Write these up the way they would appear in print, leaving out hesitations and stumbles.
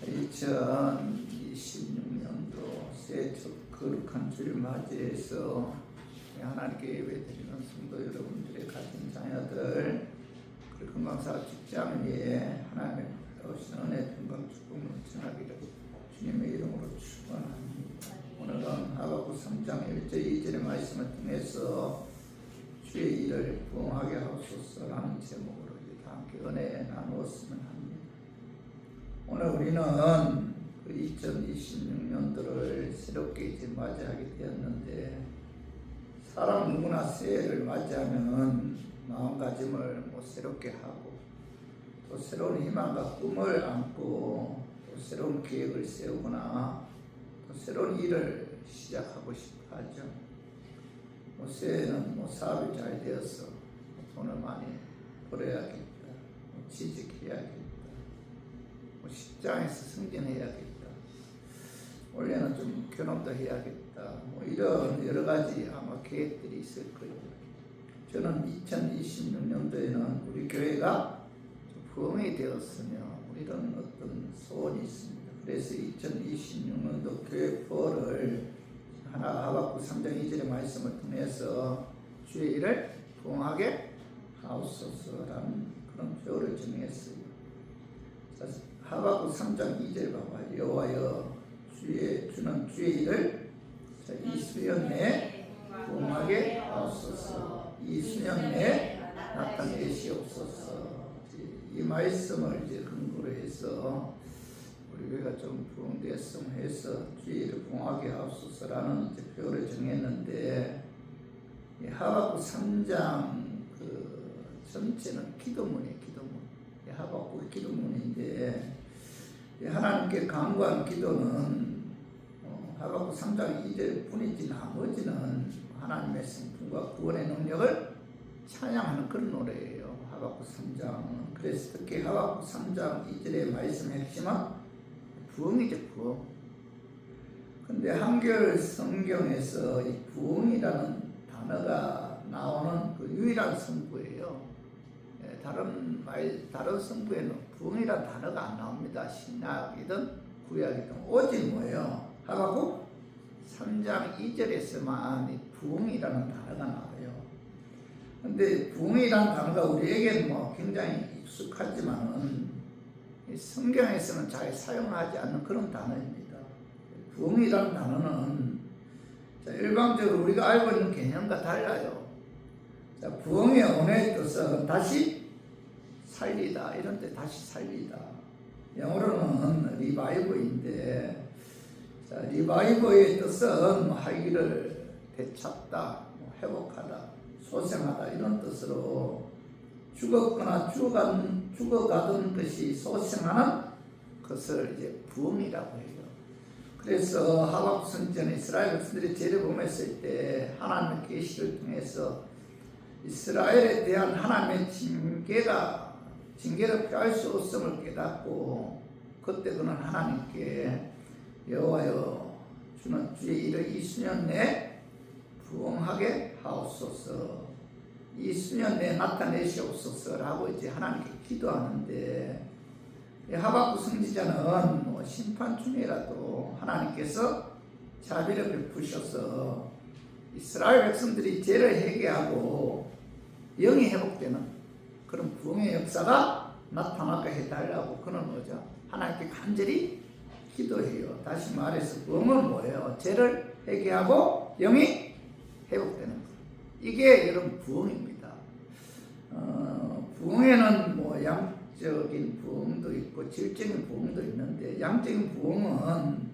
2026년도 새해 첫 거룩한 주를 맞이해서 하나님께 예배드리는 성도 여러분들의 가진 자녀들, 그리고 건강사 직장 위에 하나님의 오신 은혜, 평강, 축복 넘쳐나기를 주님의 이름으로 축원합니다. 오늘은 하박국 3장 1절 2절의 말씀을 통해서 주의 일을 부응하게 하옵소서라는 제목으로 다 함께 은혜 나누었으면 합니다. 오늘 우리는 그 2026년도를 새롭게 이제 맞이하게 되었는데, 사람 누구나 새해를 맞이하면 마음가짐을 새롭게 하고, 또 새로운 희망과 꿈을 안고, 또 새로운 계획을 세우거나 또 새로운 일을 시작하고 싶어 하죠. 새해는 사업이 잘 되어서 돈을 많이 벌어야겠다, 취직해야겠다, 직장에서 승진해야겠다, 올해는 좀 결혼도 해야겠다, 이런 여러 가지 아마 계획들이 있을 거예요. 저는 2026년도에는 우리 교회가 부흥이 되었으며 이런 어떤 소원이 있습니다. 그래서 2026년도 교회 포를 하박국 3장 2절의 말씀을 통해서 주의 일을 부응하게 하옵소서라는 그런 표를 정했어요. 하박국 3장 2절 봐봐요. 여호와여 주는 주의 일을 이 수년 내에 부응하게 하옵소서. 이 수년 내에 나타내시옵소서. 이 말씀을 이제 근거로 해서 우리 교회가 좀 부흥되었으면 해서 주의 일을 부응하게 하옵소서라는 표를 정했는데, 이 하박국 3장 그 전체는 기도문이에요. 기도문. 하박국의 기도문인데, 하나님께 간구한 기도는 하박국 3장 2절 뿐이지 나머지는 하나님의 성품과 구원의 능력을 찬양하는 그런 노래예요. 하박국 3장은. 그래서 특히 하박국 3장 2절의 말씀의 핵심은 부흥이죠. 부흥. 근데 한글 성경에서 이 부흥이라는 단어가 나오는 그 유일한 성구예요. 다른 성구에는 부흥이라는 단어가 안 나옵니다. 신약이든 구약이든. 오직 뭐예요? 하박국 3장 2절에서만 이 부흥이라는 단어가 나와요. 근데 부흥이라는 단어가 우리에게는 굉장히 익숙하지만은 성경에서는 잘 사용하지 않는 그런 단어입니다. 부흥이라는 단어는 일반적으로 우리가 알고 있는 개념과 달라요. 부흥의 원어의 뜻은 다시 살리다, 이런 때 다시 살리다. 영어로는 리바이브인데, 리바이브의 뜻은 활기를 되찾다, 회복하다, 소생하다, 이런 뜻으로 죽었거나 죽어가던 것이 소생하는 것을 이제 부흥이라고 해요. 그래서 하박국 선지자는 이스라엘 백성들이 죄를 범했을 때 하나님의 계시를 통해서 이스라엘에 대한 하나님의 징계를 피할 수 없음을 깨닫고, 그때 그는 하나님께 여호와여 주는 주의 일을 이 수년 내에 부응하게 하옵소서, 이 수년 내에 나타내시옵소서라고 이제 하나님께 기도하는데, 하박국 선지자는 심판 중이라도 하나님께서 자비를 베푸셔서 이스라엘 백성들이 죄를 회개하고 영이 회복되는 그런 부흥의 역사가 나타나게 해달라고 그는 뭐죠? 하나님께 간절히 기도해요. 다시 말해서 부흥은 뭐예요? 죄를 회개하고 영이 회복되는 것. 이게 여러분 부흥입니다. 부흥에는 양적인 부흥도 있고 질적인 부흥도 있는데, 양적인 부흥은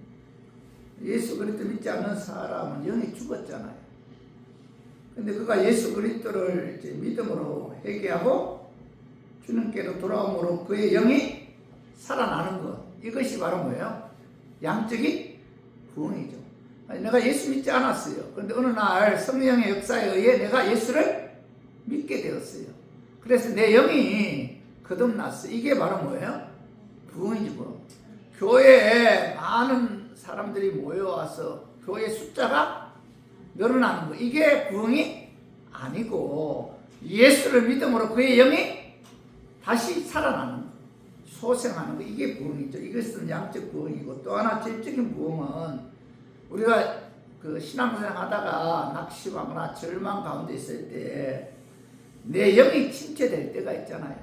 예수 그리스도 믿지 않는 사람은 영이 죽었잖아요. 근데 그가 예수 그리스도를 이제 믿음으로 회개하고 주님께로 돌아옴으로 그의 영이 살아나는 것, 이것이 바로 뭐예요? 양적인 부흥이죠. 내가 예수 믿지 않았어요. 그런데 어느 날 성령의 역사에 의해 내가 예수를 믿게 되었어요. 그래서 내 영이 거듭났어요. 이게 바로 뭐예요? 부흥이죠. 교회에 많은 사람들이 모여와서 교회 숫자가 늘어나는 거, 이게 부흥이 아니고 예수를 믿음으로 그의 영이 다시 살아나는 거. 소생하는 거, 이게 부흥이죠. 이것은 양적 부흥이고, 또 하나 질적인 부흥은 우리가 그 신앙생활 하다가 낙심하거나 절망 가운데 있을 때 내 영이 침체될 때가 있잖아요.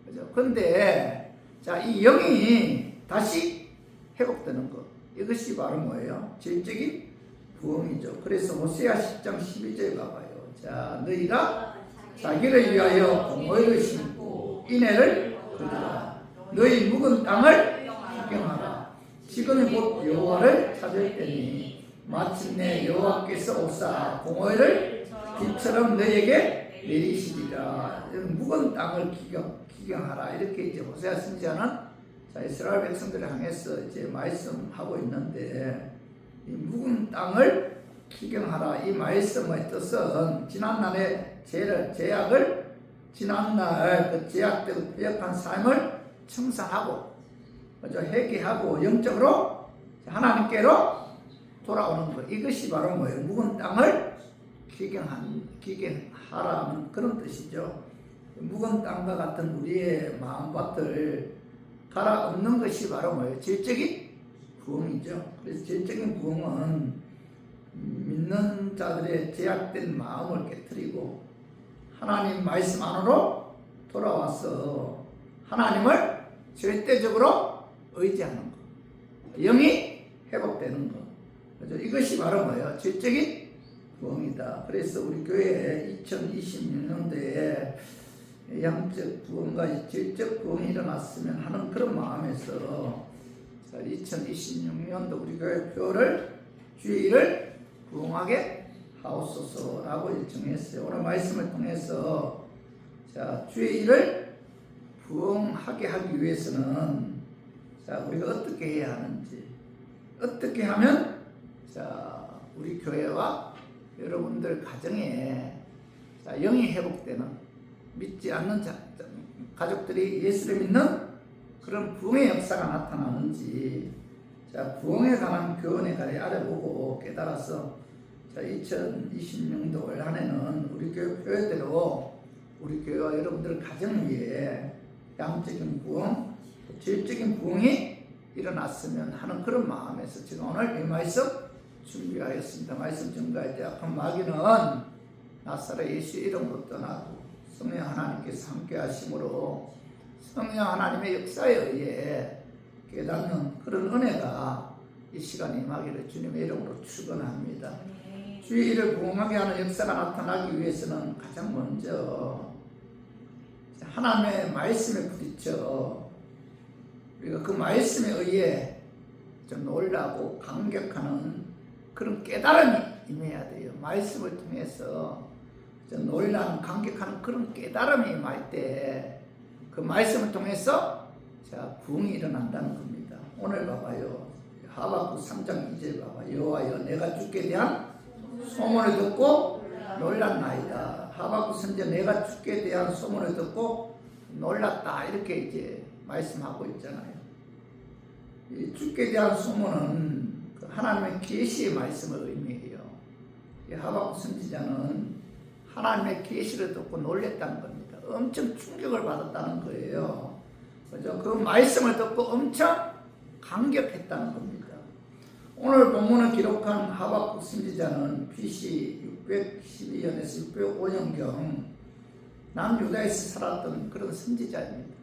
그죠? 근데 자, 이 영이 다시 회복되는 것, 이것이 바로 뭐예요? 질적인 부흥이죠. 그래서 호세아 10장 12절 봐봐요. 자, 너희가 자기를 위하여 공의를 심고 인애를 거두라. 너희 묵은 땅을 구경하라. 지금이 곧 여호와를 찾을 때니 마침내 여호와께서 오사 공의를 비처럼 너희에게 내리시리라. 묵은 땅을 기경하라. 이렇게 이제 호세아 선지자는 자, 이스라엘 백성들을 향해서 이제 말씀하고 있는데, 이 묵은 땅을 기경하라. 이 말씀의 뜻은 지난날의 죄악을, 지난날 그 죄악되고 배역한 삶을 청산하고, 그죠? 회개하고 영적으로 하나님께로 돌아오는 것. 이것이 바로 뭐예요? 묵은 땅을 기경하라는 그런 뜻이죠. 묵은 땅과 같은 우리의 마음밭을 갈아 엎는 것이 바로 뭐예요? 질적인 부흥이죠. 그래서 질적인 부흥은 믿는 자들의 제약된 마음을 깨트리고 하나님 말씀 안으로 돌아와서 하나님을 절대적으로 의지하는 것, 영이 회복되는 것. 그렇죠? 이것이 바로 뭐예요? 질적인 부흥이다. 그래서 우리 교회에 2026년도에 양적 부흥과 질적 부흥이 일어났으면 하는 그런 마음에서 2026년도 우리 교회 표를 주의를 부흥하게 하옵소서라고 정했어요. 오늘 말씀을 통해서 자, 주의를 부흥하게 하기 위해서는 자, 우리가 어떻게 해야 하는지, 어떻게 하면 자, 우리 교회와 여러분들 가정에 자, 영이 회복되는, 믿지 않는 가족들이 예수를 믿는 그런 부흥의 역사가 나타나는지, 자, 부흥에 관한 교훈에 관해 알아보고 깨달아서 자, 2026년도 올 한해는 우리 교회 표현대로 우리 교회와 여러분들 가정을 위해 양적인 부흥, 질적인 부흥이 일어났으면 하는 그런 마음에서 제가 오늘 이 말씀 준비하였습니다. 말씀 증거할 때 악한 마귀는 나사렛 예수 이름으로 떠나고 성령 하나님께서 함께 하심으로 성령 하나님의 역사에 의해 깨닫는 그런 은혜가 이 시간에 임하기를 주님의 이름으로 축원합니다. 주의 일을 부흥하게 하는 역사가 나타나기 위해서는 가장 먼저 하나님의 말씀에 부딪혀 우리가 그 말씀에 의해 좀 놀라고 감격하는 그런 깨달음이 임해야 돼요. 말씀을 통해서 좀 놀라는 감격하는 그런 깨달음이 임할 때 그 말씀을 통해서 자, 부흥이 일어난다는 겁니다. 오늘 봐봐요. 하박국 3장 2절 봐봐. 여호와여 내가 주께 대한 소문을 듣고 놀랐나이다. 하박국 선지자 내가 주께 대한 소문을 듣고 놀랐다. 이렇게 이제 말씀하고 있잖아요. 이 주께 대한 소문은 하나님의 계시의 말씀을 의미해요. 이 하박국 선지자는 하나님의 계시를 듣고 놀랬다는 겁니다. 엄청 충격을 받았다는 거예요. 그죠? 그 말씀을 듣고 엄청 감격했다는 겁니다. 오늘 본문을 기록한 하박국 선지자는 BC 612년에서 605년경 남유다에서 살았던 그런 선지자입니다.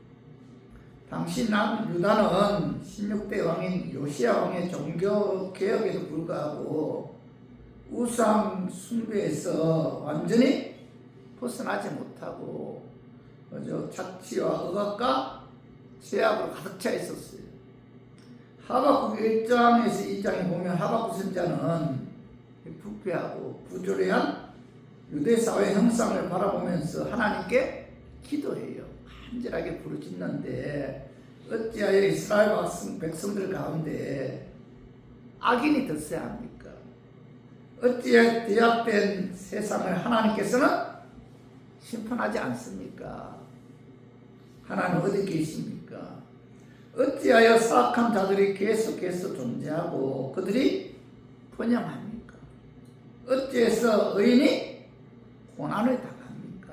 당시 남유다는 16대 왕인 요시야 왕의 종교 개혁에도 불구하고 우상 숭배에서 완전히 벗어나지 못하고 착취와 억압과 죄악으로 가득 차 있었어요. 하박국 1장에서 2장에 보면 하박국 선지자는 부패하고 부조리한 유대사회 형상을 바라보면서 하나님께 기도해요. 간절하게 부르짖는데 어찌하여 이스라엘 백성들 가운데 악인이 덧서야 합니까? 어찌하여 죄악된 세상을 하나님께서는 심판하지 않습니까? 하나님 어디 계십니까? 어찌하여 사악한 자들이 계속해서 존재하고 그들이 번영합니까? 어찌해서 의인이 고난을 당합니까?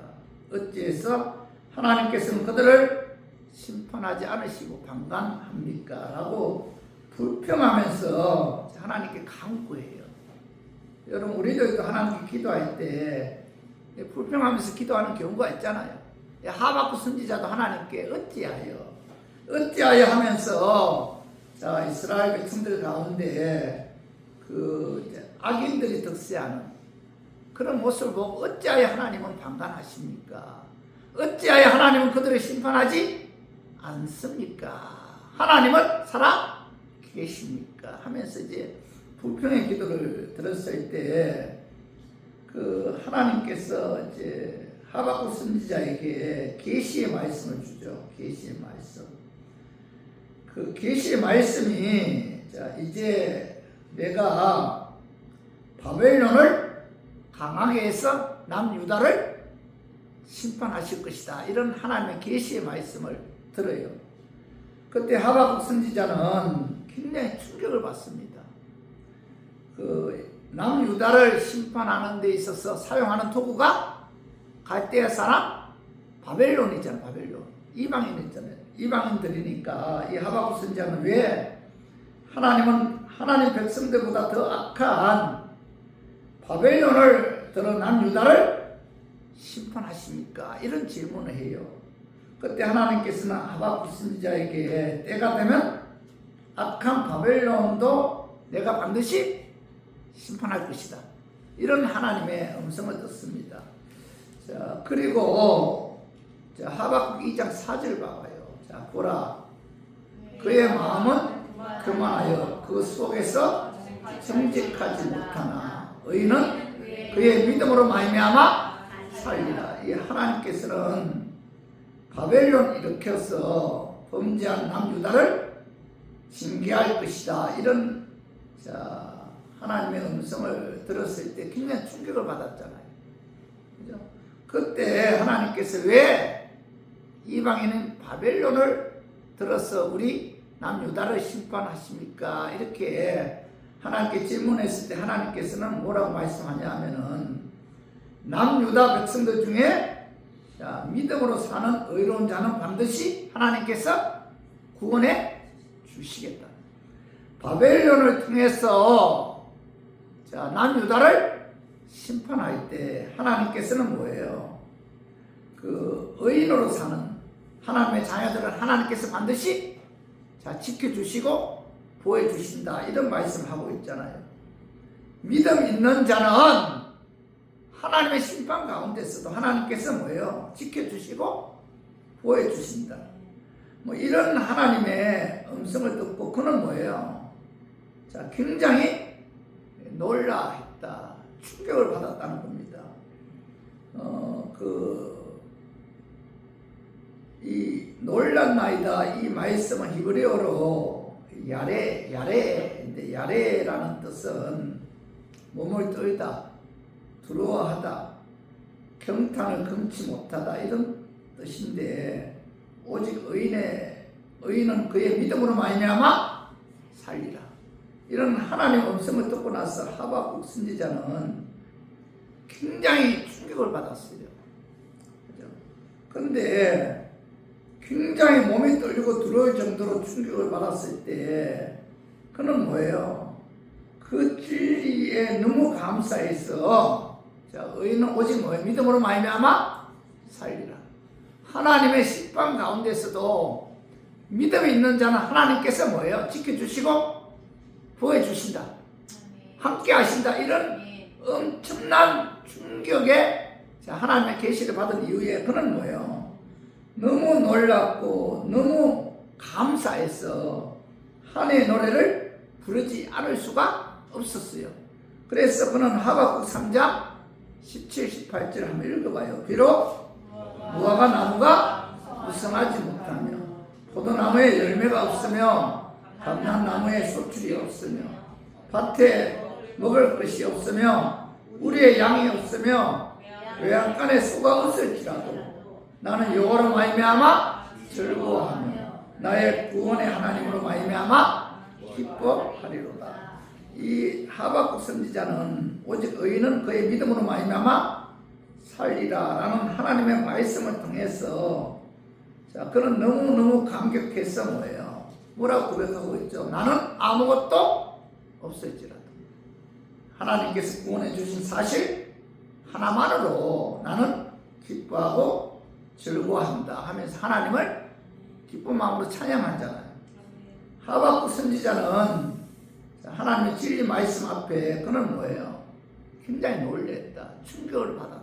어찌해서 하나님께서는 그들을 심판하지 않으시고 방관합니까? 라고 불평하면서 하나님께 간구해요. 여러분, 우리들도 하나님께 기도할 때 불평하면서 기도하는 경우가 있잖아요. 하박국 선지자도 하나님께 어찌하여 하면서, 자, 이스라엘 백성들 가운데 악인들이 득세하는 그런 모습을 보고 어찌하여 하나님은 방관하십니까? 어찌하여 하나님은 그들을 심판하지 않습니까? 하나님은 살아 계십니까? 하면서 이제 불평의 기도를 들었을 때 하나님께서 이제 하박국 선지자에게 계시의 말씀을 주죠. 계시의 말씀. 그 계시의 말씀이, 자, 이제 내가 바벨론을 강하게 해서 남유다를 심판하실 것이다. 이런 하나님의 계시의 말씀을 들어요. 그때 하박국 선지자는 굉장히 충격을 받습니다. 남유다를 심판하는 데 있어서 사용하는 도구가 갈대아 사람 바벨론이잖아요. 바벨론. 이방인이잖아요. 이방인들이니까 이 하박국 선지자는 왜 하나님 백성들보다 더 악한 바벨론을 들어 남유다를 심판하십니까? 이런 질문을 해요. 그때 하나님께서는 하박국 선지자에게 때가 되면 악한 바벨론도 내가 반드시 심판할 것이다. 이런 하나님의 음성을 듣습니다. 자, 그리고 하박국 2장 4절 봐봐요. 자, 보라. 그의 마음은 교만하여 그 속에서 정직하지 못하나 의인은 그의 믿음으로 말미암아 살리라. 이 하나님께서는 바벨론 일으켜서 범죄한 남유다를 징계할 것이다. 이런 하나님의 음성을 들었을 때 굉장히 충격을 받았잖아요. 그죠? 그때 하나님께서 왜 이방인은 바벨론을 들어서 우리 남유다를 심판하십니까? 이렇게 하나님께 질문했을 때 하나님께서는 뭐라고 말씀하냐 하면은 남유다 백성들 중에 믿음으로 사는 의로운 자는 반드시 하나님께서 구원해 주시겠다. 바벨론을 통해서 남유다를 심판할 때 하나님께서는 뭐예요? 의인으로 사는 하나님의 자녀들을 하나님께서 반드시 지켜주시고 보호해주신다. 이런 말씀을 하고 있잖아요. 믿음 있는 자는 하나님의 심판 가운데서도 하나님께서 뭐예요? 지켜주시고 보호해주신다. 뭐 이런 하나님의 음성을 듣고 그는 뭐예요? 굉장히 놀라했다. 충격을 받았다는 겁니다. 이 놀란나이다. 이 말씀은 히브리어로 야레인데 야레라는 뜻은 몸을 떨다, 두려워하다, 경탄을 금치 못하다 이런 뜻인데 오직 의인은 그의 믿음으로 말미암아 살리라. 이런 하나님의 음성을 듣고 나서 하박국 선지자는 굉장히 충격을 받았어요. 그런데 굉장히 몸이 떨리고 두려울 정도로 충격을 받았을 때 그는 뭐예요? 그 진리에 너무 감사해서 의인은 오직 뭐예요? 믿음으로 말미암아 살리라. 하나님의 심판 가운데서도 믿음이 있는 자는 하나님께서 뭐예요? 지켜주시고 보호해주신다. 함께 하신다. 이런 엄청난 충격에 하나님의 계시를 받은 이후에 그는 뭐예요? 너무 놀랍고 너무 감사해서 하나님의 노래를 부르지 않을 수가 없었어요. 그래서 그는 하박국 3장 17, 18절 한번 읽어봐요. 비록 무화과 나무가 무성하지 못하며 포도나무에 열매가 없으며 감람나무에 소출이 없으며 밭에 먹을 것이 없으며 우리의 양이 없으며 외양간에 소가 없을지라도 나는 여호와로 말미암아 즐거워하며 나의 구원의 하나님으로 말미암아 기뻐하리로다. 이 하박국 선지자는 오직 의인은 그의 믿음으로 말미암아 살리라 라는 하나님의 말씀을 통해서 자, 그는 너무너무 감격해서 뭐예요? 뭐라고 고백하고 있죠? 나는 아무것도 없을지라도 하나님께서 구원해 주신 사실 하나만으로 나는 기뻐하고 즐거워한다 하면서 하나님을 기쁜 마음으로 찬양하잖아요. 하박국 선지자는 하나님의 진리 말씀 앞에 그는 뭐예요? 굉장히 놀랬다. 충격을 받았다.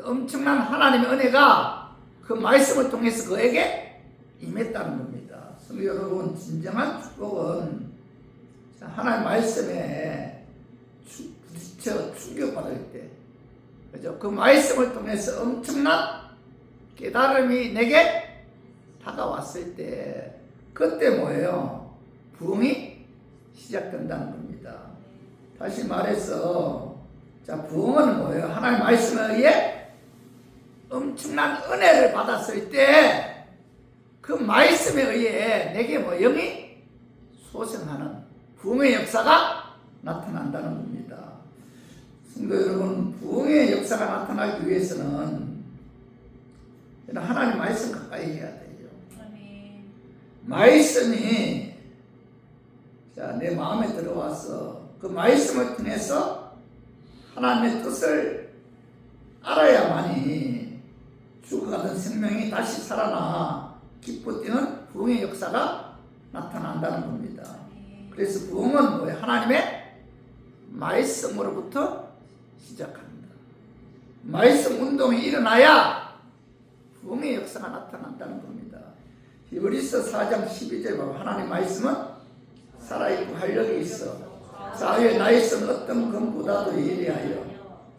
엄청난 하나님의 은혜가 그 말씀을 통해서 그에게 임했다는 겁니다. 성도 여러분, 진정한 축복은 하나님 말씀에 부딪혀 충격받을 때, 그죠? 그 말씀을 통해서 엄청난 깨달음이 내게 다가왔을 때, 그때 뭐예요? 부흥이 시작된다는 겁니다. 다시 말해서, 자, 부흥은 뭐예요? 하나님 말씀에 의해 엄청난 은혜를 받았을 때 그 말씀에 의해 내게 뭐 영이 소생하는 부흥의 역사가 나타난다는 겁니다. 성도 여러분, 부흥의 역사가 나타나기 위해서는 하나님 말씀 가까이 해야 돼요. 말씀이 내 마음에 들어와서 그 말씀을 통해서 하나님의 뜻을 알아야만이 죽어가던 생명이 다시 살아나 기뻐 뛰는 부흥의 역사가 나타난다는 겁니다. 그래서 부흥은 뭐예요? 하나님의 말씀으로부터 시작합니다. 말씀 운동이 일어나야 부흥의 역사가 나타난다는 겁니다. 히브리서 4장 12절 보면 하나님 말씀은 살아있고 활력이 있어 자유의 나이선 어떤 것보다도 예리하여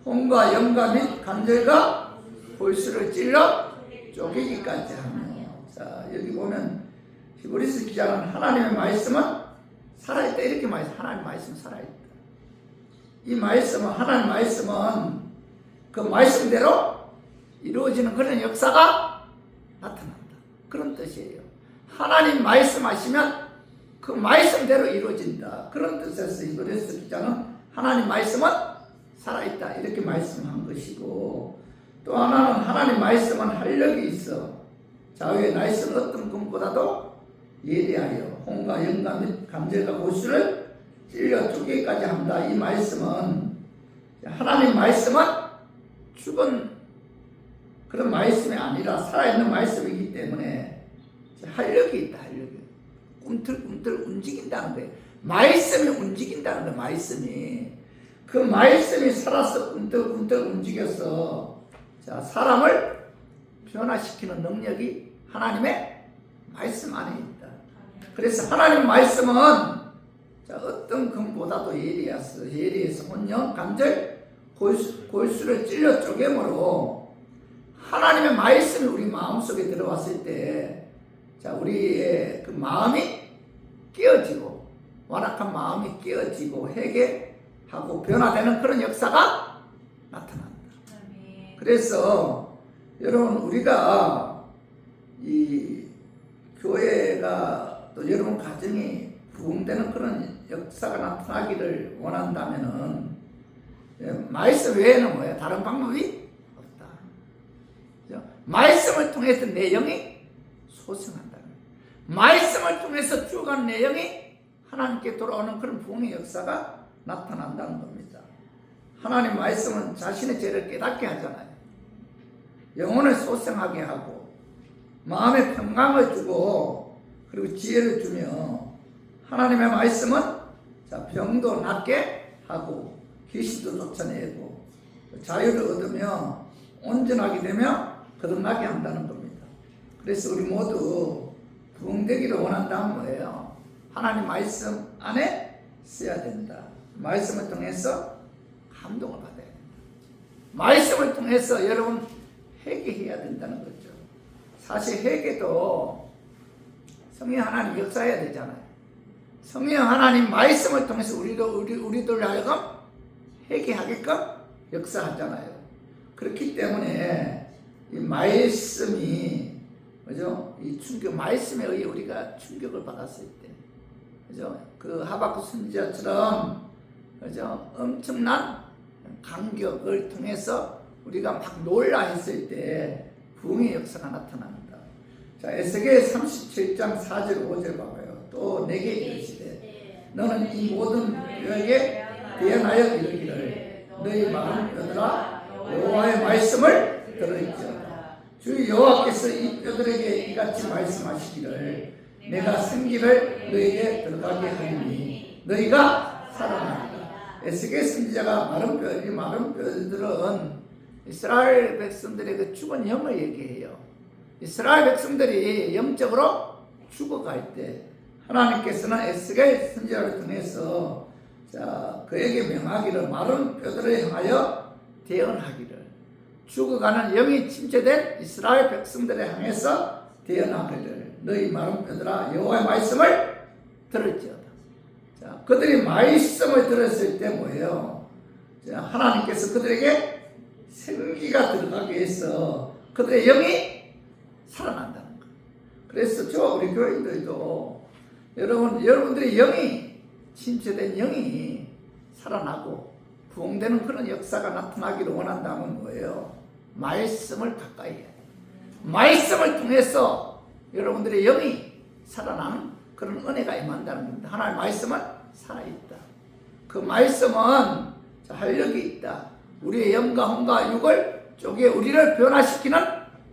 혼과 영과 및 간절과 골수를 찔러 쪼개기까지 하며. 자, 여기 보면 히브리서 기자는 하나님의 말씀은 살아있다 이렇게 말해서 하나님 말씀은 살아있다. 이 말씀은 하나님 말씀은 그 말씀대로 이루어지는 그런 역사가 나타난다. 그런 뜻이에요. 하나님 말씀하시면 그 말씀대로 이루어진다. 그런 뜻에서 히브리서 기자는 하나님 말씀은 살아있다 이렇게 말씀한 것이고, 또 하나는 하나님 말씀은 활력이 있어 자유의 나이선 어떤 것보다도 예리하여 혼과 영감 및 감정과 고수를 찔려 쪼개기까지 한다. 이 말씀은 하나님 말씀은 죽은 그런 말씀이 아니라 살아있는 말씀이기 때문에 활력이 있다. 활력이 꿈틀꿈틀 움직인다는 거예요. 말씀이 움직인다는 거예요. 말씀이 그 말씀이 살아서 꿈틀꿈틀 움직여서 사람을 변화시키는 능력이 하나님의 말씀 안에 있다. 그래서 하나님 말씀은 어떤 것보다도 예리해서 혼영, 감절, 골수를 찔러 쪼개므로 하나님의 말씀이 우리 마음속에 들어왔을 때 우리의 그 마음이 깨어지고 완악한 마음이 깨어지고 회개하고 변화되는 그런 역사가 나타난다. 그래서 여러분, 우리가 이 교회가 또 여러분 가정이 부흥되는 그런 역사가 나타나기를 원한다면은 말씀 외에는 뭐예요? 다른 방법이 없다. 그죠? 말씀을 통해서 내 영이 소생한다는 거예요. 말씀을 통해서 죽어가는 내 영이 하나님께 돌아오는 그런 부흥의 역사가 나타난다는 겁니다. 하나님 말씀은 자신의 죄를 깨닫게 하잖아요. 영혼을 소생하게 하고 마음에 평강을 주고 그리고 지혜를 주며, 하나님의 말씀은 병도 낫게 하고 귀신도 쫓아내고 자유를 얻으며 온전하게 되며 거듭나게 한다는 겁니다. 그래서 우리 모두 부흥되기를 원한다면 뭐예요? 하나님 말씀 안에 있어야 된다. 말씀을 통해서 감동을 받아야 된다. 말씀을 통해서 여러분 회개해야 된다는 거죠. 사실 회개도 성령 하나님 역사해야 되잖아요. 성령 하나님 말씀을 통해서 우리들 하여금 회개하게끔 역사하잖아요. 그렇기 때문에 이 말씀이, 그죠? 이 충격, 말씀에 의해 우리가 충격을 받았을 때, 그죠? 그 하박국 선지자처럼, 그죠? 엄청난 감격을 통해서 우리가 막 놀라 했을 때 부흥의 역사가 나타납니다. 자, 에스겔 37장 4절 5절 봐봐요. 또 내게 이르시되 너는 이 모든 뼈에게 대언하여 이르기를 너희 마음 뼈들아 여호와의 말씀을 들을지어다. 주 여호와께서 이 뼈들에게 이같이 말씀하시기를 내가 생기를 너에게 들어가게 하리니 너희가 살아나리라. 에스겔 선지자가 마른 뼈, 이 마른 뼈들은 이스라엘 백성들의 그 죽은 영을 얘기해요. 이스라엘 백성들이 영적으로 죽어갈 때 하나님께서는 에스겔 선지자를 통해서 그에게 명하기를 마른 뼈들을 향하여 대언하기를 죽어가는 영이 침체된 이스라엘 백성들을 향해서 대언하기를 너희 마른 뼈들아 여호와의 말씀을 들을지어다. 자, 그들이 말씀을 들었을 때 뭐예요? 자, 하나님께서 그들에게 생기가 들어가게 해서 그들의 영이 살아난다는 거예요. 그래서 저 우리 교인들도 여러분들의 영이 침체된 영이 살아나고 부흥되는 그런 역사가 나타나기를 원한다면 뭐예요? 말씀을 가까이 해야 돼요. 말씀을 통해서 여러분들의 영이 살아나는 그런 은혜가 임한다는 겁니다. 하나님의 말씀은 살아있다. 그 말씀은 활력이 있다. 우리의 영과 혼과 육을 쪼개 우리를 변화시키는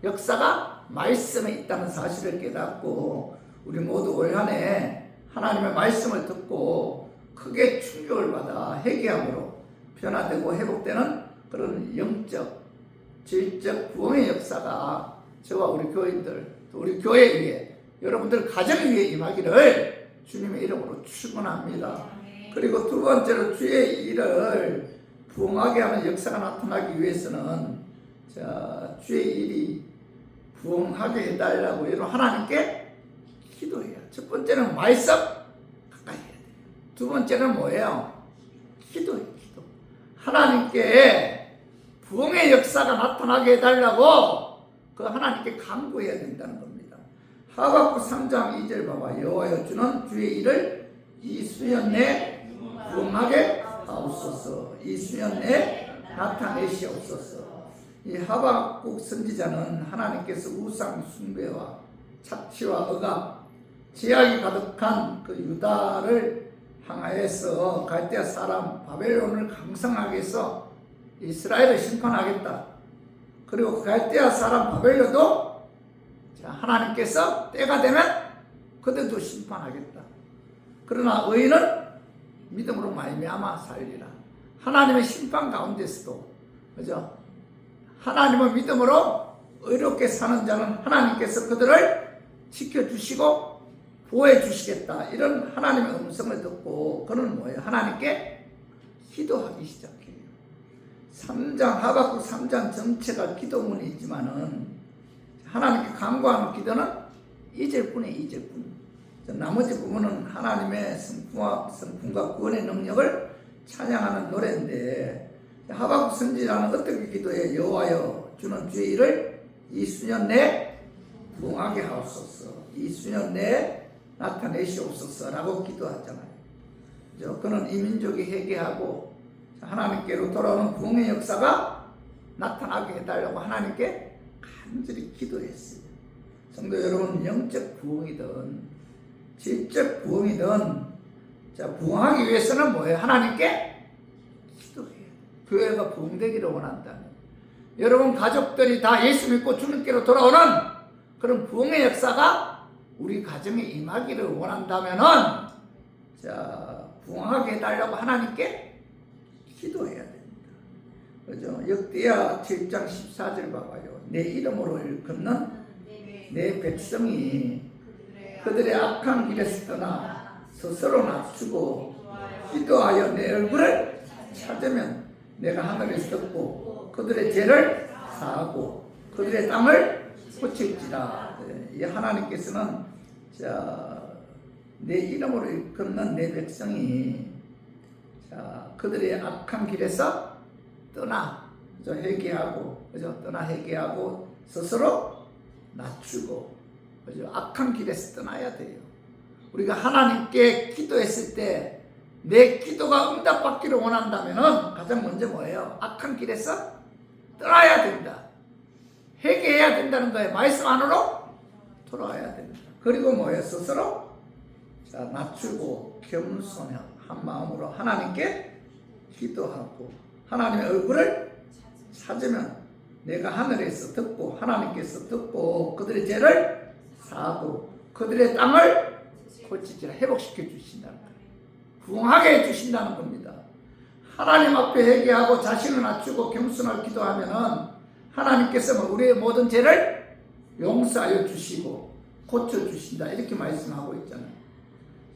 역사가 말씀에 있다는 사실을 깨닫고 우리 모두 올 한해 하나님의 말씀을 듣고 크게 충격을 받아 회개함으로 변화되고 회복되는 그런 영적, 질적 부흥의 역사가 저와 우리 교인들, 또 우리 교회 위에, 여러분들 가정 위에 임하기를 주님의 이름으로 축원합니다. 그리고 두 번째로 주의 일을 부흥하게 하는 역사가 나타나기 위해서는 주의 일이 부흥하게 해달라고 여러분 하나님께 기도해요. 첫 번째는 말씀 가까이 해야 돼요. 두 번째는 뭐예요? 기도예요. 기도. 하나님께 부흥의 역사가 나타나게 해달라고 그 하나님께 간구해야 된다는 겁니다. 하박국 3장 2절 봐봐. 여호와여 주는 주의 일을 이 수년 내에 부흥하게 하옵소서. 이 수년 내에 나타내시옵소서. 이 하박국 선지자는 하나님께서 우상 숭배와 착취와 억압, 제약이 가득한 그 유다를 향하여서 갈대아 사람 바벨론을 강성하게 해서 이스라엘을 심판하겠다. 그리고 갈대아 사람 바벨론도 하나님께서 때가 되면 그들도 심판하겠다. 그러나 의인은 믿음으로 말미암아 살리라. 하나님의 심판 가운데서도 그죠? 하나님의 믿음으로 의롭게 사는 자는 하나님께서 그들을 지켜주시고 보호해 주시겠다. 이런 하나님의 음성을 듣고 그는 뭐예요? 하나님께 기도하기 시작해요. 3장 하박국 3장 전체가 기도문이 있지만은 하나님께 간구하는 기도는 2절뿐이에요. 2절뿐. 나머지 부분은 하나님의 성품과 구원의 능력을 찬양하는 노래인데 하박국 선지자는 어떻게 기도해? 여호와여 주는 주의 일을 이 수년 내에 부흥하게 하옵소서. 이 수년 내에 나타내시옵소서라고 기도하잖아요. 그죠? 그는 이 민족이 회개하고 하나님께로 돌아오는 부흥의 역사가 나타나게 해달라고 하나님께 간절히 기도했어요. 성도 여러분, 영적 부흥이든 질적 부흥이든 부흥하기 위해서는 뭐예요? 하나님께 기도해요. 교회가 부흥되기를 원한다면, 여러분 가족들이 다 예수 믿고 주님께로 돌아오는 그런 부흥의 역사가 우리 가정에 임하기를 원한다면은 부흥하게 해달라고 하나님께 기도해야 됩니다. 그죠? 역대하 7장 14절 봐봐요. 내 이름으로 일컫는 내 백성이 그들의 악한 길에서 떠나 스스로 낮추고 기도하여 내 얼굴을 찾으면 내가 하늘에서 듣고 그들의 죄를 사하고 그들의 땅을 고칠지라. 이 하나님께서는 내 이름으로 일컫는 내 백성이 그들의 악한 길에서 떠나 회개하고, 그죠? 떠나 회개하고 스스로 낮추고, 그죠? 악한 길에서 떠나야 돼요. 우리가 하나님께 기도했을 때 내 기도가 응답받기를 원한다면은 가장 먼저 뭐예요? 악한 길에서 떠나야 된다. 회개해야 된다는 거예요. 말씀 안으로 돌아와야 됩니다. 그리고 뭐예요? 스스로 자 낮추고 겸손한 마음으로 하나님께 기도하고 하나님의 얼굴을 찾으면 내가 하늘에서 듣고 하나님께서 듣고 그들의 죄를 사하고 그들의 땅을 고치지라 회복시켜 주신다는 거예요. 부흥하게 해주신다는 겁니다. 하나님 앞에 회개하고 자신을 낮추고 겸손하게 기도하면은 하나님께서 우리의 모든 죄를 용서하여 주시고 고쳐주신다 이렇게 말씀하고 있잖아요.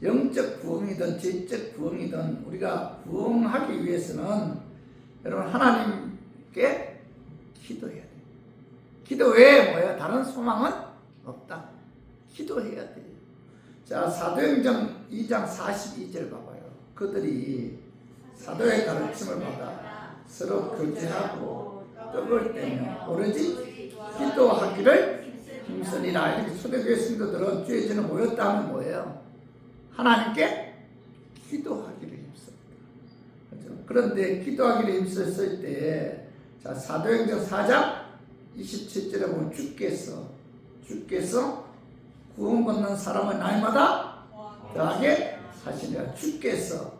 영적 부흥이든 질적 부흥이든 우리가 부흥하기 위해서는 여러분 하나님께 기도해야 돼요. 기도 외에 뭐야? 다른 소망은 없다. 기도해야 돼요. 자, 사도행전 2장 42절 봐봐요. 그들이 사도의 가르침을 받아 서로 교제하고 떡을 떼며 오로지 기도하기를 힘쓰니라. 이렇게 초대교회 성도들은 주의 전에 모였다 하면 뭐예요? 하나님께 기도하기를 힘씁니다. 그렇죠? 그런데 기도하기를 힘썼을 때 자, 사도행전 4장 27절에 보면 주께서 구원받는 사람의 날마다 더하게 하시니라. 주께서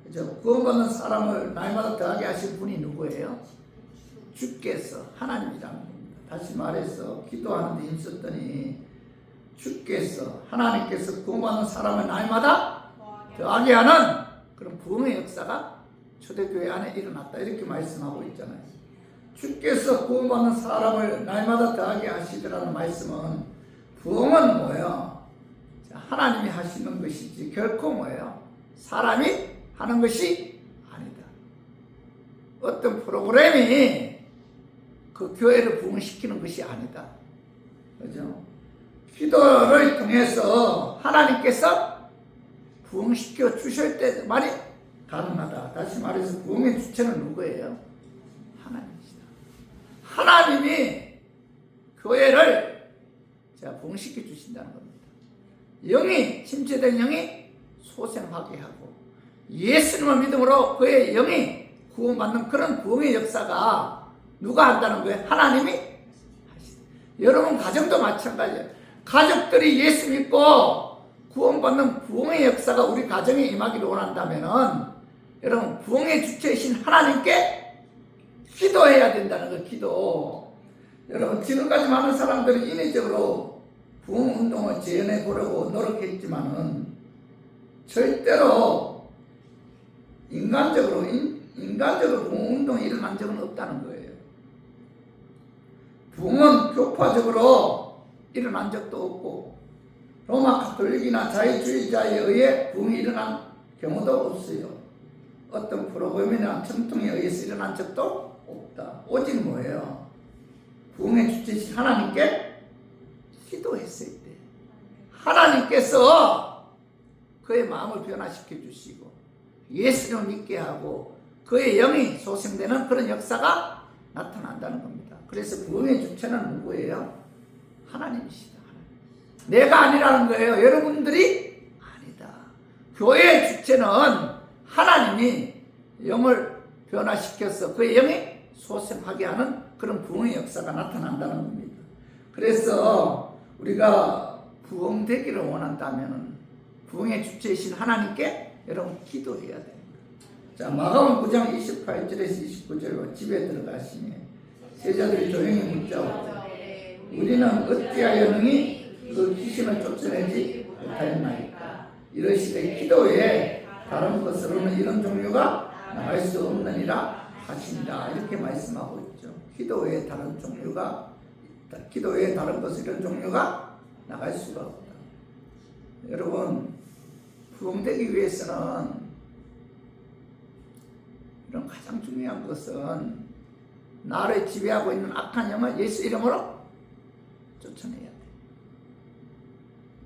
그렇죠? 구원받는 사람을 날마다 더하게 하신 분이 누구예요? 주께서 하나님이라는 겁니다. 다시 말해서 기도하는 데 힘썼더니 주께서 하나님께서 구원받는 사람을 날마다 더하게 하는 그런 부흥의 역사가 초대교회 안에 일어났다 이렇게 말씀하고 있잖아요. 주께서 구원받는 사람을 날마다 더하게 하시더라는 말씀은 부흥은 뭐예요? 하나님이 하시는 것이지 결코 뭐예요? 사람이 하는 것이 아니다. 어떤 프로그램이 그 교회를 부흥시키는 것이 아니다. 그죠? 기도를 통해서 하나님께서 부흥시켜 주실 때만이 가능하다. 다시 말해서 부흥의 주체는 누구예요? 하나님이시다. 하나님이 교회를 부흥시켜 주신다는 겁니다. 영이 침체된 영이 소생하게 하고 예수님을 믿음으로 그의 영이 구원받는 그런 부흥의 역사가 누가 한다는 거예요? 하나님이 하시다. 여러분 가정도 마찬가지예요. 가족들이 예수 믿고 구원받는 부흥의 역사가 우리 가정에 임하기를 원한다면은 여러분 부흥의 주체이신 하나님께 기도해야 된다는 거예요. 기도. 여러분 지금까지 많은 사람들이 인위적으로 부흥 운동을 재현해 보려고 노력했지만은 절대로 인간적으로 부흥 운동이 일어난 적은 없다는 거예요. 부흥은 교파적으로 일어난 적도 없고 로마 가톨릭이나 자유주의자에 의해 부흥이 일어난 경우도 없어요. 어떤 프로그램이나 전통에 의해서 일어난 적도 없다. 오직 뭐예요? 부흥의 주체이신 하나님께 기도했을 때 하나님께서 그의 마음을 변화시켜 주시고 예수를 믿게 하고 그의 영이 소생되는 그런 역사가 나타난다는 겁니다. 그래서 부흥의 주체는 누구예요? 하나님이시다. 내가 아니라는 거예요. 여러분들이 아니다. 교회의 주체는 하나님이 영을 변화시켜서 그의 영이 소생하게 하는 그런 부흥의 역사가 나타난다는 겁니다. 그래서 우리가 부흥되기를 원한다면 부흥의 주체이신 하나님께 여러분 기도해야 됩니다. 자, 마가복음 9장 28절에서 29절 집에 들어가시니 제자들이 조용히 묻자고 우리는 어찌하여 능히 그 귀신을 쫓아내지 못하였나이까. 이러시되 기도 외에 다른 것으로는 이런 종류가 나갈 수 없느니라 하신다. 이렇게 말씀하고 있죠. 기도 외에 다른 것을 이런 종류가 나갈 수가 없다. 여러분 부흥되기 위해서는 이런 가장 중요한 것은 나를 지배하고 있는 악한 영을 예수 이름으로 쫓아내야 돼.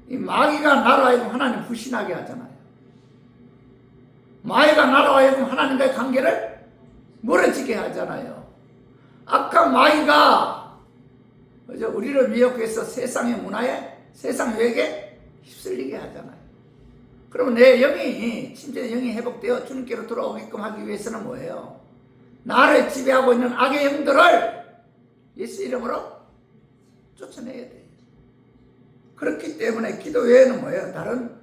이 마귀가 나로 하여금 하나님 불신하게 하잖아요. 마귀가 나로 하여금 하나님과의 관계를 멀어지게 하잖아요. 악한 마귀가 우리를 미혹해서 세상의 문화에 세상 유혹에 휩쓸리게 하잖아요. 그러면 내 영이 침체된 영이 회복되어 주님께로 돌아오게끔 하기 위해서는 뭐예요? 나를 지배하고 있는 악의 영들을 예수 이름으로 쫓아내야 돼요. 그렇기 때문에 기도 외에는 뭐예요? 다른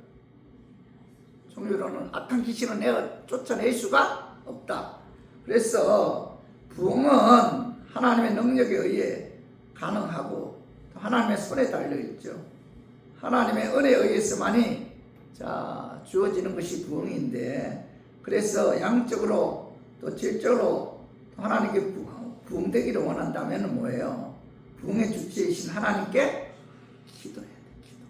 종류로는 악한 귀신은 내가 쫓아낼 수가 없다. 그래서 부흥은 하나님의 능력에 의해 가능하고 하나님의 손에 달려 있죠. 하나님의 은혜에 의해서만이 주어지는 것이 부흥인데, 그래서 양적으로 또 질적으로 하나님께 부흥되기를 원한다면 뭐예요? 부흥의 주체이신 하나님께 기도해야 돼. 기도.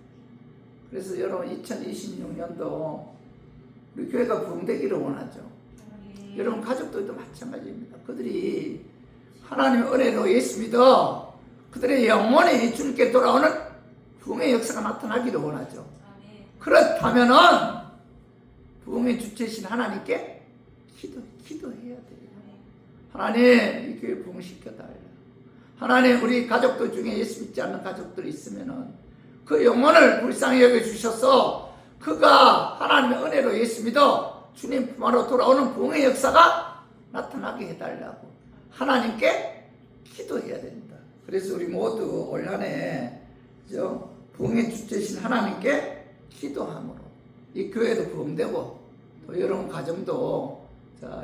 그래서 여러분 2026년도 우리 교회가 부흥되기를 원하죠. 여러분 가족들도 마찬가지입니다. 그들이 하나님의 은혜로 예수 믿어 그들의 영혼이 주님께 돌아오는 부흥의 역사가 나타나기를 원하죠. 그렇다면은 부흥의 주체이신 하나님께 기도해야 돼요. 하나님 이 교회 부흥시켜달라. 하나님 우리 가족들 중에 예수 믿지 않는 가족들이 있으면은 그 영혼을 불쌍히 여겨주셔서 그가 하나님의 은혜로 예수 믿어 주님 품 안으로 돌아오는 부흥의 역사가 나타나게 해달라고 하나님께 기도해야 됩니다. 그래서 우리 모두 올 한해 부흥의 주체이신 하나님께 기도함으로 이 교회도 부흥되고 또 여러분 가정도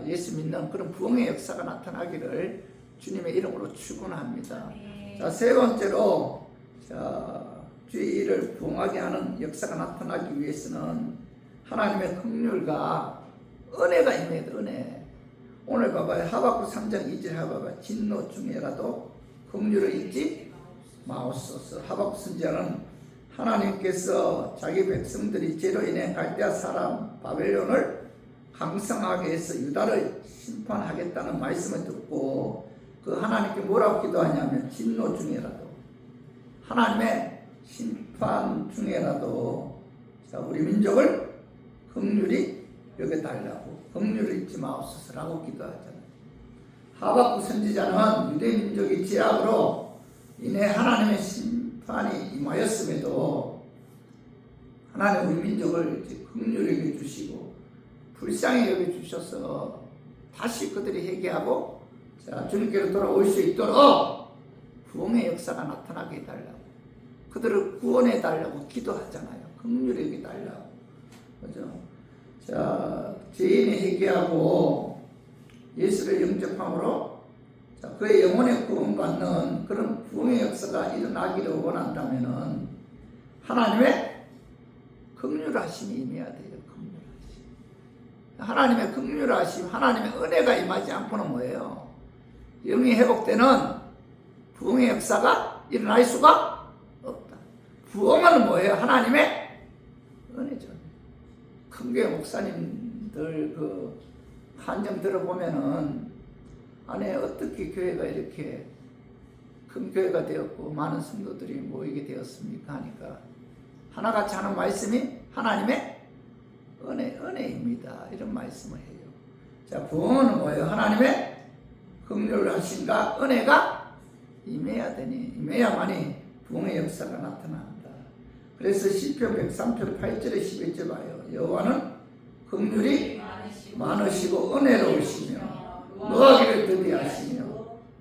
예수 믿는 그런 부흥의 역사가 나타나기를 주님의 이름으로 축원합니다. 세 번째로 주의 일을 부흥하게 하는 역사가 나타나기 위해서는 하나님의 긍휼과 은혜가 임해야 돼. 은혜. 오늘 봐봐요. 하박국 3장 2절 봐봐요. 진노 중에라도 긍휼을 잊지 마옵소서. 하박국 선지자는 하나님께서 자기 백성들이 죄로 인해 갈대아 사람 바벨론을 강성하게 해서 유다를 심판하겠다는 말씀을 듣고 그 하나님께 뭐라고 기도하냐면 진노 중에라도 하나님의 심판 중에라도 우리 민족을 긍휼히 여겨달라고 긍휼을 잊지 마옵소서라고 기도하잖아요. 하박국 선지자는 유대 민족이 죄악으로 인해 하나님의 심판이 임하였음에도 하나님 우리 민족을 긍휼히 여겨주시고 불쌍히 여겨주셔서 다시 그들이 회개하고 주님께로 돌아올 수 있도록 부흥의 역사가 나타나게 해달라고 그들을 구원해달라고 기도하잖아요. 긍휼히 여겨달라고. 그죠? 죄인이 회개하고 예수를 영접함으로 그의 영혼의 구원받는 그런 부흥의 역사가 일어나기를 원한다면은 하나님의 긍휼하심이 임해야 돼요. 긍휼하심. 하나님의 긍휼하심, 하나님의 은혜가 임하지 않고는 뭐예요? 영이 회복되는 부흥의 역사가 일어날 수가 없다. 부흥은 뭐예요? 하나님의 은혜죠. 큰교회 목사님들 그 한정 들어보면은 안에 어떻게 교회가 이렇게 큰 교회가 되었고 많은 성도들이 모이게 되었습니까 하니까 하나같이 하는 말씀이 하나님의 은혜입니다. 이런 말씀을 해요. 부흥은 뭐예요? 하나님의 긍휼하심과 은혜가 임해야 되니 임해야만이 부흥의 역사가 나타난다. 그래서 시편 103편 8절에 11절 봐요. 여호와는 긍휼이 많으시고 은혜로우시며 노하기를 더디하시며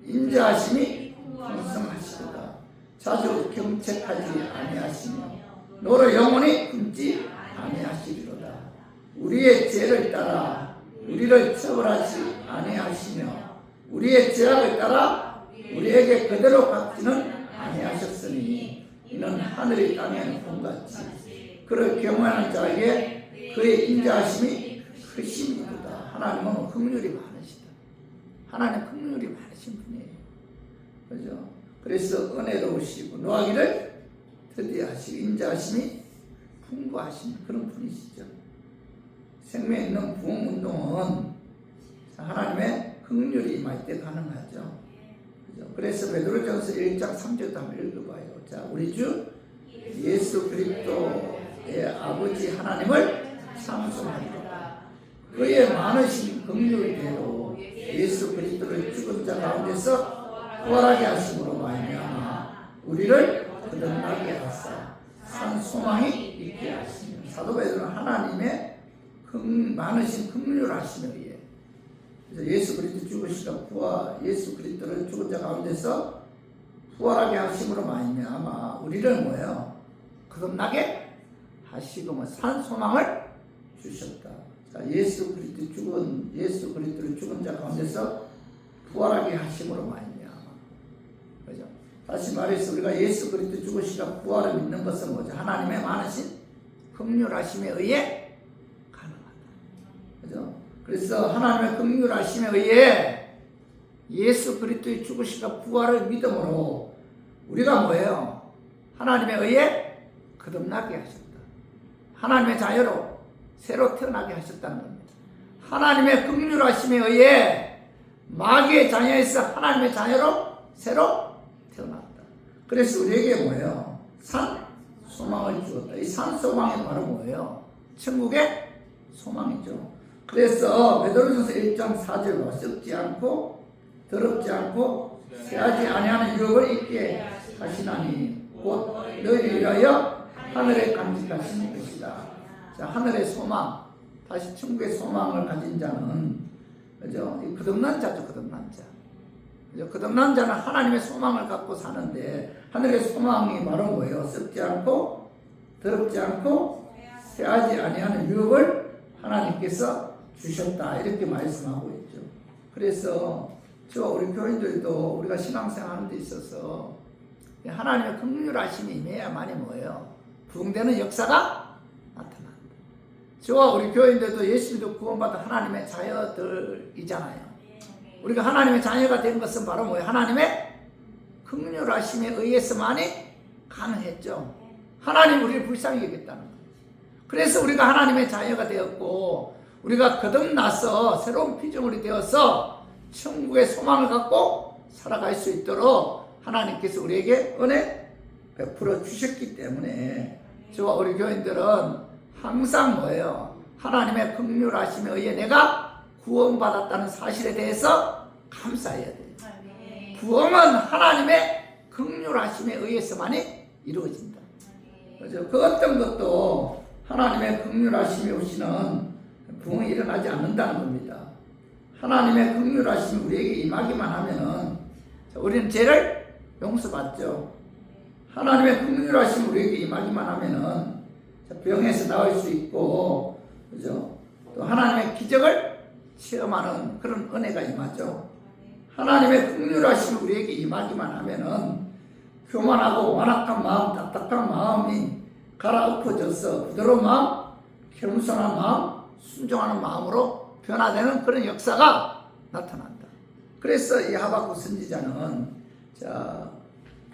인자하심이 풍성하시도다. 자주 경책하지 아니하시며 너로 영원히 굶지 아니하시리로다. 우리의 죄를 따라 우리를 처벌하지 아니하시며 우리의 죄악을 따라 우리에게 그대로 갚지는 아니하셨으니 이는 하늘이 땅에 본같이 그를 경외하는 자에게 그의 인자하심이 크심이로다. 하나님은 긍휼이 많으시다. 하나님 긍휼이 많으신 분이에요. 그죠? 그래서 은혜로우시고 노하기를 더디하시고 인자하심이 풍부하신 그런 분이시죠. 생명 있는 부흥운동은 하나님의 긍휼이 임할 때 가능하죠. 그죠? 그래서 베드로전서 1장 3절도 한번 읽어봐요. 자, 우리 주 예수 그리스도의 아버지 하나님을 찬송하리로다. 그의 많으신 긍휼대로 예수 그리스도를 죽은 자 가운데서 부활하게 하심으로 말미암아 우리를 거듭나게 하사 산 소망이 있게 하시며 사도 베드로는 하나님의 많으신 긍휼하심에 의해 예수 그리스도 죽으시다 예수 그리스도를 죽은 자 가운데서 부활하게 하심으로 말미암아 우리를 뭐예요? 거듭나게 하시고 뭐 산 소망을 주셨다. 자, 예수 그리스도를 죽은 자 가운데서 부활하게 하심으로 말미암아. 그죠? 다시 말해서 우리가 예수 그리스도 죽으시라 부활을 믿는 것은 뭐죠? 하나님의 많으신 긍휼하심에 의해 가능하다. 그죠? 그래서 하나님의 긍휼하심에 의해 예수 그리스도의 죽으시라 부활을 믿음으로 우리가 뭐예요? 하나님에 의해 거듭나게 하셨다. 하나님의 자녀로 새로 태어나게 하셨다는 겁니다. 하나님의 긍휼하심에 의해 마귀의 자녀에서 하나님의 자녀로 새로 태어났다. 그래서 우리에게 뭐예요? 산 소망을 주었다. 이 산 소망이 바로 뭐예요? 천국의 소망이죠. 그래서 베드로전서 1장 4절로 썩지 않고 더럽지 않고 쇠하지 아니하는 유업을 있게 하시나니 곧 너희를 위하여 하늘에 간직하신 것이다. 자, 하늘의 소망, 다시 천국의 소망을 가진 자는, 그죠? 이 거듭난 자죠, 거듭난 자. 그죠? 거듭난 자는 하나님의 소망을 갖고 사는데, 하늘의 소망이 바로 뭐예요? 썩지 않고, 더럽지 않고, 쇠하지 아니하는 유업을 하나님께서 주셨다. 이렇게 말씀하고 있죠. 그래서, 저와 우리 교인들도 우리가 신앙생활 하는 데 있어서, 하나님의 긍휼하심이 임해야만이 뭐예요? 부흥되는 역사가 나타난다. 저와 우리 교인들도 예수 믿고 구원받은 하나님의 자녀들이잖아요. 우리가 하나님의 자녀가 된 것은 바로 뭐예요? 하나님의 긍휼하심에 의해서만이 가능했죠. 하나님 우리를 불쌍히 여겼다는 거예요. 그래서 우리가 하나님의 자녀가 되었고 우리가 거듭나서 새로운 피조물이 되어서 천국의 소망을 갖고 살아갈 수 있도록 하나님께서 우리에게 은혜 베풀어 주셨기 때문에 저와 우리 교인들은 항상 뭐예요? 하나님의 긍휼하심에 의해 내가 구원받았다는 사실에 대해서 감사해야 돼요. 구원은 하나님의 긍휼하심에 의해서만이 이루어진다. 그래서 그 어떤 것도 하나님의 긍휼하심이 오시는 부흥이 일어나지 않는다는 겁니다. 하나님의 긍휼하심이 우리에게 임하기만 하면은 우리는 죄를 용서받죠. 하나님의 긍휼하심이 우리에게 임하기만 하면은 병에서 나올 수 있고, 그죠? 또 하나님의 기적을 체험하는 그런 은혜가 임하죠. 하나님의 긍휼하심이 우리에게 임하기만 하면은 교만하고 완악한 마음, 답답한 마음이 갈아엎어져서 부드러운 마음, 겸손한 마음, 순종하는 마음으로 변화되는 그런 역사가 나타난다. 그래서 이 하박국 선지자는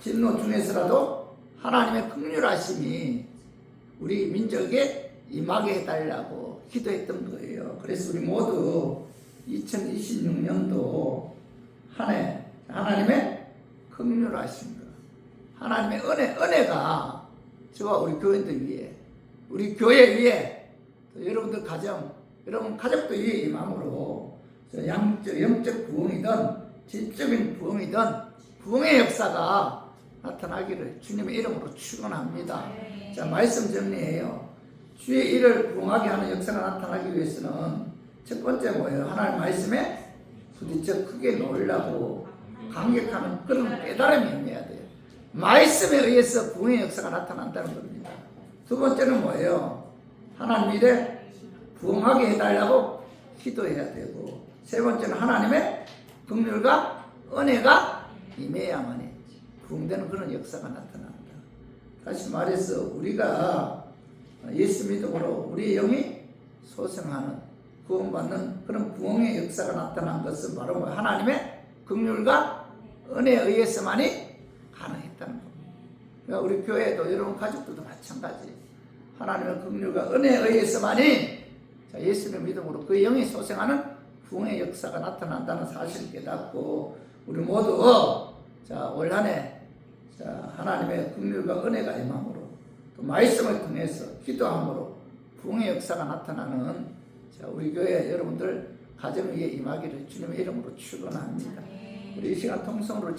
진노 중에서라도 하나님의 긍휼하심이 우리 민족에 임하게 해달라고 기도했던 거예요. 그래서 우리 모두 2026년도 한 해 하나님의 긍휼하심과 하나님의 은혜가 저와 우리 교인들 위해, 우리 교회 위에, 또 여러분들 가정, 여러분 가족도 위에 임함으로 영적 부흥이든 질적인 부흥이든 부흥의 역사가 나타나기를 주님의 이름으로 축원합니다. 자, 말씀 정리해요. 주의 일을 부흥하게 하는 역사가 나타나기 위해서는 첫 번째 뭐예요? 하나님 말씀에 부딪혀 크게 놀라고 감격하는 그런 깨달음이 임해야 돼요. 말씀에 의해서 부흥의 역사가 나타난다는 겁니다. 두 번째는 뭐예요? 하나님 일에 부흥하게 해달라고 기도해야 되고, 세 번째는 하나님의 긍휼과 은혜가 임해야만이 부흥되는 그런 역사가 나타난다. 다시 말해서 우리가 예수 믿음으로 우리의 영이 소생하는, 구원받는 그런 부흥의 역사가 나타난 것은 바로 하나님의 긍휼과 은혜에 의해서만이 가능했다는 겁니다. 그러니까 우리 교회도 여러분 가족들도 마찬가지. 하나님의 긍휼과 은혜에 의해서만이 예수를 믿음으로 그 영이 소생하는 부흥의 역사가 나타난다는 사실을 깨닫고 우리 모두 올 한 해 하나님의 긍휼과 은혜가 임함으로 또 말씀을 통해서 기도함으로 부흥의 역사가 나타나는 우리 교회 여러분들 가정 위에 임하기를 주님의 이름으로 축원합니다. 우리 이 시간 통성으로